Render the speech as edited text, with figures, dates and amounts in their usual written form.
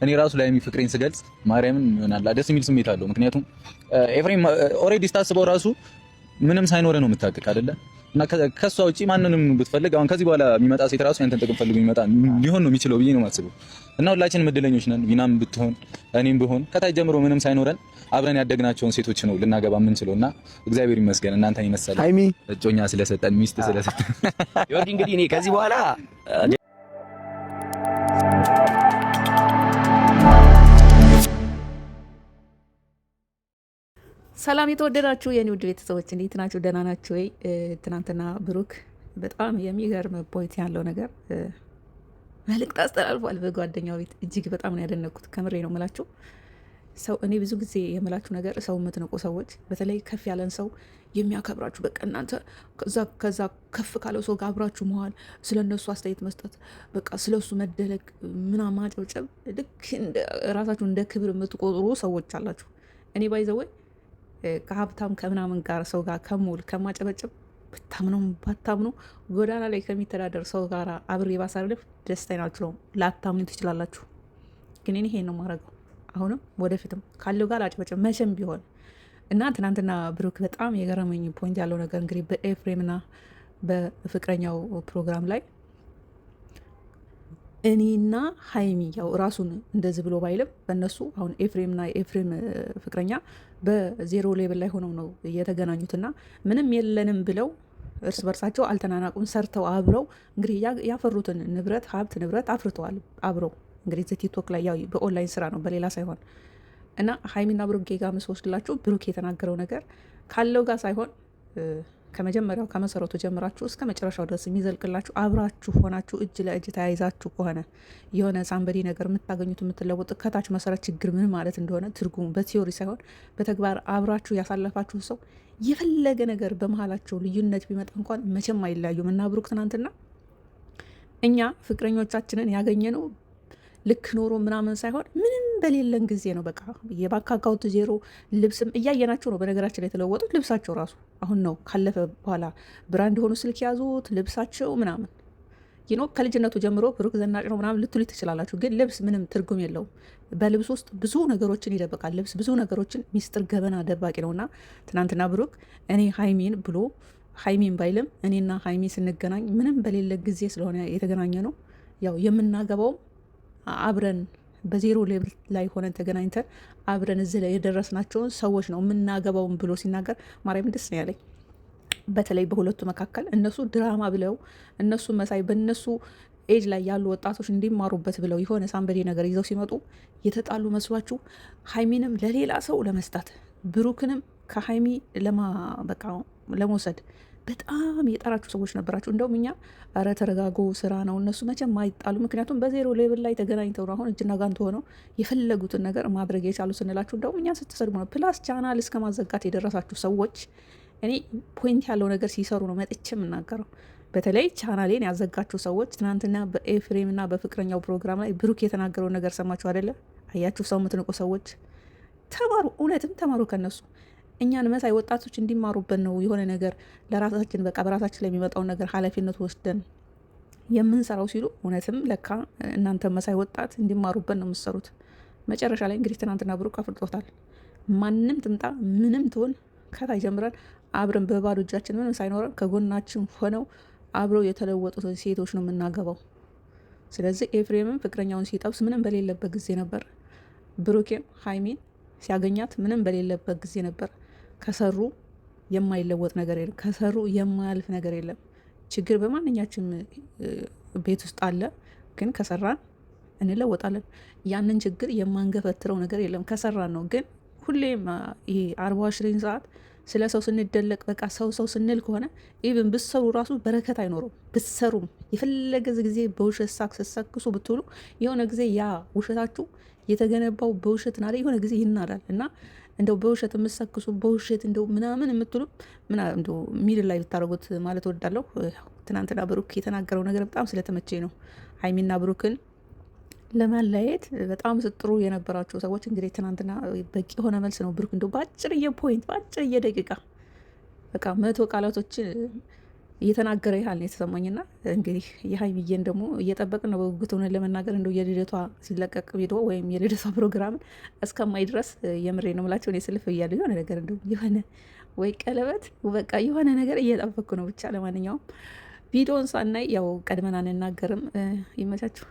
እኔ ራሱ ላይ ፍቅሬን ስገልጽ ማርያምን ይሆናል ደስ የሚል ስሜት አለው። ምክንያቱም ኤፍሬም ኦልሬዲ ስታስበው ራሱ ምንም ሳይኖር ነው የምታውቅ አይደለ? እና ከሷ ውጪ ማንንም ብትፈልግ አሁን ከዚህ በኋላ የሚመጣ ሴት ራሱ ያንተን ጥቅም ፈልጎ የሚመጣ ሊሆን ነው የሚችለው ብዬ ነው የማስበው። እና ሁላችንም እድለኞች ነን። ቪናም ብትሆን እኔም ብሆን ከታይ ጀምሮ ምንም ሳይኖረን አብረን ያደግናቸውን ሴቶች ነው ልናገባ የምንችለው። እና እግዚአብሔር ይመስገን እናንተን ይመሰለ ሃይሚ እጮኛ ስለሰጠን ሚስት ስለሰጠን ይወርድ። እንግዲህ እኔ ከዚህ በኋላ ሰላም የተወደዳችሁ የኔ ውድ ቤተሰቦች እንዴት ናችሁ? ደህና ናችሁ ወይ? ትናንትና ብሩክ በጣም የሚገርም ፖይንት ያለው ነገር መልእክት አስተላልፏል በጓደኛው ቤት። እጅግ በጣም ነው ያደነኩት። ከምሬ ነው የምላችሁ። ሰው እኔ ብዙ ጊዜ የምላችሁ ነገር ሰው የምትንቁ ሰዎች፣ በተለይ ከፍ ያለን ሰው የሚያከብራችሁ በቃ እናንተ ከዛ ከፍ ካለው ሰው ጋር አብራችሁ መዋል፣ ስለ እነሱ አስተያየት መስጠት፣ በቃ ስለ እሱ መደለቅ ምናምን ማጨብጨብ፣ ልክ ራሳችሁ እንደ ክብር የምትቆጥሩ ሰዎች አላችሁ። እኔ ባይዘወይ ከሀብታም ከምናምን ጋር ሰው ጋር ከሙል ከማጨበጨብ ብታምነው ባታምነው ጎዳና ላይ ከሚተዳደር ሰው ጋር አብሬ ባሳልፍ ደስታዬን አልችለውም። ላታምኑ ትችላላችሁ፣ ግን እኔ ይሄን ነው የማደርገው። አሁንም ወደፊትም ካለው ጋር አጨበጨብ መቼም ቢሆን እና ትናንትና ብሩክ በጣም የገረመኝ ፖይንት ያለው ነገር እንግዲህ በኤፍሬምና በፍቅረኛው ፕሮግራም ላይ እኔና ሀይሚ ያው ራሱን እንደዚህ ብሎ ባይልም በእነሱ አሁን ኤፍሬምና የኤፍሬም ፍቅረኛ በዜሮ ሌብል ላይ ሆነው ነው የተገናኙትና ምንም የለንም ብለው እርስ በርሳቸው አልተናናቁም። ሰርተው አብረው እንግዲህ ያፈሩትን ንብረት ሀብት ንብረት አፍርተዋል አብረው። እንግዲህ ቲክቶክ ላይ ያው በኦንላይን ስራ ነው በሌላ ሳይሆን እና ሀይሚና ብሩክ ጋር ምስወስድላችሁ ብሩክ የተናገረው ነገር ካለው ጋር ሳይሆን ከመጀመሪያው ከመሰረቱ ጀምራችሁ እስከ መጨረሻው ድረስ የሚዘልቅላችሁ አብራችሁ ሆናችሁ እጅ ለእጅ ተያይዛችሁ ከሆነ የሆነ ሳንበዲ ነገር የምታገኙት የምትለወጡ ከታች መሰረት ችግር ምን ማለት እንደሆነ ትርጉሙ በቲዮሪ ሳይሆን በተግባር አብራችሁ ያሳለፋችሁ ሰው የፈለገ ነገር በመሀላቸው ልዩነት ቢመጣ እንኳን መቼም አይለያዩም። እና ብሩክ ትናንትና እኛ ፍቅረኞቻችንን ያገኘነው ልክ ኖሮ ምናምን ሳይሆን ምንም በሌለን ጊዜ ነው። በቃ የባንክ አካውንት ዜሮ፣ ልብስም እያየናቸው ነው። በነገራችን ላይ የተለወጡት ልብሳቸው ራሱ አሁን ነው ካለፈ በኋላ ብራንድ የሆኑ ስልክ ያዙት ልብሳቸው ምናምን ይኖ ከልጅነቱ ጀምሮ ብሩክ ዘናጭ ነው ምናምን ልትሉ ትችላላችሁ። ግን ልብስ ምንም ትርጉም የለውም። በልብስ ውስጥ ብዙ ነገሮችን ይደበቃል። ልብስ ብዙ ነገሮችን ሚስጥር ገበና ደባቂ ነውና ትናንትና ብሩክ እኔ ሀይሚን ብሎ ሀይሚን ባይልም እኔና ሀይሚ ስንገናኝ ምንም በሌለ ጊዜ ስለሆነ የተገናኘ ነው። ያው የምናገባውም አብረን በዜሮ ሌብል ላይ ሆነን ተገናኝተን አብረን እዚህ ላይ የደረስናቸውን ሰዎች ነው የምናገባውን ብሎ ሲናገር ማርያም ደስ ነው ያለኝ። በተለይ በሁለቱ መካከል እነሱ ድራማ ብለው እነሱ መሳይ በእነሱ ኤጅ ላይ ያሉ ወጣቶች እንዲማሩበት ብለው የሆነ ሳንበዴ ነገር ይዘው ሲመጡ የተጣሉ መስሏችሁ ሀይሚንም ለሌላ ሰው ለመስጠት ብሩክንም ከሀይሚ በቃ ለመውሰድ በጣም የጠራችሁ ሰዎች ነበራችሁ። እንደውም እኛ ኧረ ተረጋጉ፣ ስራ ነው፣ እነሱ መቼም አይጣሉ። ምክንያቱም በዜሮ ሌብል ላይ ተገናኝተው ነው አሁን እጅና ጋንት ሆነው የፈለጉትን ነገር ማድረግ የቻሉ ስንላችሁ እንደውም እኛ ስትሰድቡ ነው። ፕላስ ቻናል እስከ ማዘጋት የደረሳችሁ ሰዎች እኔ ፖይንት ያለው ነገር ሲሰሩ ነው መጥቼ የምናገረው። በተለይ ቻናሌን ያዘጋችሁ ሰዎች ትናንትና በኤፍሬምና በፍቅረኛው ፕሮግራም ላይ ብሩክ የተናገረው ነገር ሰማችሁ አይደለ? አያችሁ፣ ሰው የምትንቁ ሰዎች ተማሩ፣ እውነትም ተማሩ ከነሱ። እኛን መሳይ ወጣቶች እንዲማሩበት ነው የሆነ ነገር ለራሳችን በቃ በራሳችን ላይ የሚመጣውን ነገር ኃላፊነት ወስደን የምንሰራው ሲሉ እውነትም ለካ እናንተ መሳይ ወጣት እንዲማሩበት ነው የምትሰሩት። መጨረሻ ላይ እንግዲህ ትናንትና ብሩክ አፍርጦታል። ማንም ትምጣ ምንም ትሆን ከታይ ጀምረን አብረን በባዶ እጃችን ምንም ሳይኖረን ከጎናችን ሆነው አብረው የተለወጡትን ሴቶች ነው የምናገባው። ስለዚህ ኤፍሬምም ፍቅረኛውን ሲጠብስ ምንም በሌለበት ጊዜ ነበር። ብሩኬም ሀይሚን ሲያገኛት ምንም በሌለበት ጊዜ ነበር። ከሰሩ የማይለወጥ ነገር የለም። ከሰሩ የማያልፍ ነገር የለም። ችግር በማንኛችም ቤት ውስጥ አለ፣ ግን ከሰራን እንለወጣለን። ያንን ችግር የማንገፈትረው ነገር የለም። ከሰራን ነው። ግን ሁሌም ይሄ 24 ሰዓት ስለ ሰው ስንደለቅ በቃ ሰው ስንል ከሆነ ኢቭን ብትሰሩ ራሱ በረከት አይኖረው። ብትሰሩም የፈለገ ጊዜ በውሸት ስትሰክሱ ብትውሉ የሆነ ጊዜ ያ ውሸታችሁ የተገነባው በውሸት ናደ የሆነ ጊዜ ይናዳል። እና እንደው በውሸት የምሰክሱ በውሸት እንደው ምናምን የምትሉ እንደው ሚድል ላይ ብታደርጉት ማለት ወዳለሁ። ትናንትና ብሩክ የተናገረው ነገር በጣም ስለተመቼ ነው። ሀይሚና ብሩክን ለማለያየት በጣም ስጥሩ የነበራቸው ሰዎች እንግዲህ ትናንትና በቂ የሆነ መልስ ነው ብሩክ እንደው በአጭርዬ ፖይንት በአጭርዬ ደቂቃ በቃ 100 ቃላቶችን እየተናገረ ያህል ነው የተሰማኝና እንግዲህ የሀይሚዬን ደግሞ እየጠበቅን ነው በጉጉት ሆነን ለመናገር እንደው የልደቷ ሲለቀቅ ቪዲዮ ወይም የልደቷ ፕሮግራምን እስከማይ ድረስ የምሬ ነው የምላቸው። እኔ ስልፍ እያለሁ የሆነ ነገር እንደው የሆነ ወይ ቀለበት በቃ የሆነ ነገር እየጠበቅኩ ነው። ብቻ ለማንኛውም ቪዲዮን ሳናይ ያው ቀድመን አንናገርም። ይመቻችሁ።